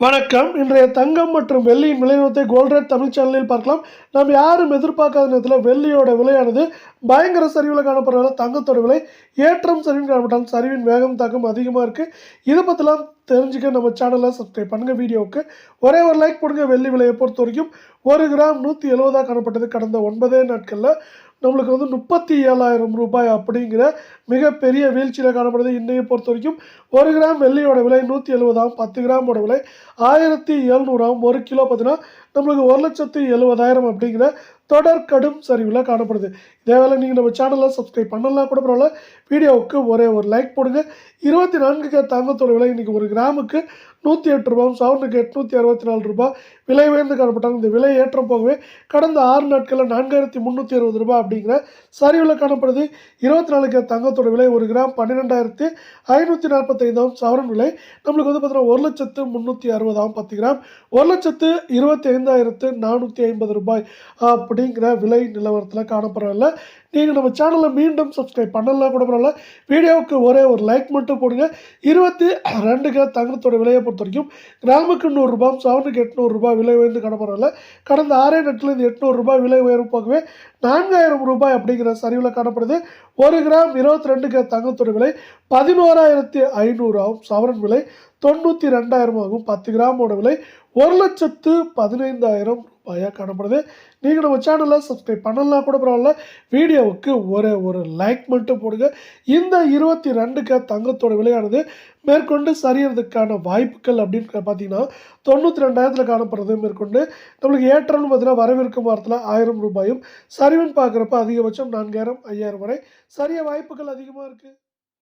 வணக்கம். இன்றைய தங்கம் மற்றும் வெள்ளியின் விலைநிலவரத்தை கோல்ட் ரேட் தமிழ் சேனலில் பார்க்கலாம். நாம் யாரும் எதிர்பார்க்காத நேரத்தில் வெள்ளியோட விலையானது பயங்கர சரிவில் காணப்படுறதால தங்கத்தோட விலை ஏற்றம் சரிவின் காணப்பட்டாலும் சரிவின் வேகம் தாக்கம் அதிகமாக இருக்குது. இதை பற்றிலாம் தெரிஞ்சுக்க நம்ம சேனலை சப்ஸ்கிரைப் பண்ணுங்கள். வீடியோவுக்கு ஒரே ஒரு லைக் போடுங்க. வெள்ளி விலையை பொறுத்த வரைக்கும் 1 கிராம் 170 காணப்பட்டது. கடந்த 9 நாட்களில் நம்மளுக்கு 37,000 ரூபாய் அப்படிங்கிற மிகப்பெரிய வீழ்ச்சியில் காணப்படுது. இன்னையை பொறுத்த வரைக்கும் 1 கிராம் வெள்ளியோட விலை 170 10 கிராமோட விலை 1700 1 கிலோ பார்த்தீங்கன்னா நம்மளுக்கு 1,70,000 அப்படிங்கிற தொடர் கடும் சரிவில் காணப்படுது. இதே வேலை நீங்கள் நம்ம சேனலில் சப்ஸ்கிரைப் பண்ணலாம் கூட பரவாயில்ல. வீடியோவுக்கு ஒரே ஒரு லைக் போடுங்க. 24K தங்கத்தோட விலை இன்றைக்கி 1 கிராமுக்கு 108 ரூபாயும் சவரனுக்கு 864 ரூபாய் விலை உயர்ந்து காணப்பட்டாங்க. இந்த விலை ஏற்றம் போகவே கடந்த 6 நாட்களில் 4,360 ரூபாய் அப்படிங்கிற சரிவில் காணப்படுது. 24K தங்கத்தோட விலை 1 கிராம் 12,545 சவரன் விலை நம்மளுக்கு பார்த்தீங்கன்னா 1,360 10 கிராம் 1,25,450 ரூபாய் அப்படிங்கிற விலை நிலவரத்தில் காணப்படவில்லை. நீங்கள் நம்ம சேனலை மீண்டும் சப்ஸ்கிரைப் பண்ணலாம் கூட பரவாயில்ல. வீடியோவுக்கு ஒரே ஒரு லைக் மட்டும் போடுங்க. 22K தங்கத்தோட விலையை பொறுத்த வரைக்கும் கிராமுக்கு 100 ரூபாய் சவரனுக்கு 800 ரூபாய் விலை உயர்ந்து காணப்படவில்லை. கடந்த 6 நாட்களில் இந்த 800 ரூபாய் விலை உயர்வு போகவே 4,000 ரூபாய் அப்படிங்கிற சரிவில் காணப்படுது. 1 கிராம் 22K தங்கத்தோட விலை 11,500 ஆகும். சவரன் விலை 92,000 ஆகும். 10 கிராமோட விலை 1,15,000 ரூபாயாக காணப்படுது. நீங்கள் நம்ம சேனலை சப்ஸ்கிரைப் பண்ணலாம் கூட பரவாயில்ல. வீடியோவுக்கு ஒரே ஒரு லைக் மட்டும் போடுங்க. இந்த 22K தங்கத்தோட விலையானது மேற்கொண்டு சரியறதுக்கான வாய்ப்புகள் அப்படின்னு பார்த்தீங்கன்னா 92,000 காணப்படுறது. மேற்கொண்டு நம்மளுக்கு ஏற்றம்னு பார்த்தீங்கன்னா வரவிருக்கும் வாரத்தில் 1,000 ரூபாயும் சரிவுன்னு பார்க்குறப்ப அதிகபட்சம் 4,000 5,000 வரை சரிய வாய்ப்புகள் அதிகமாக இருக்குது.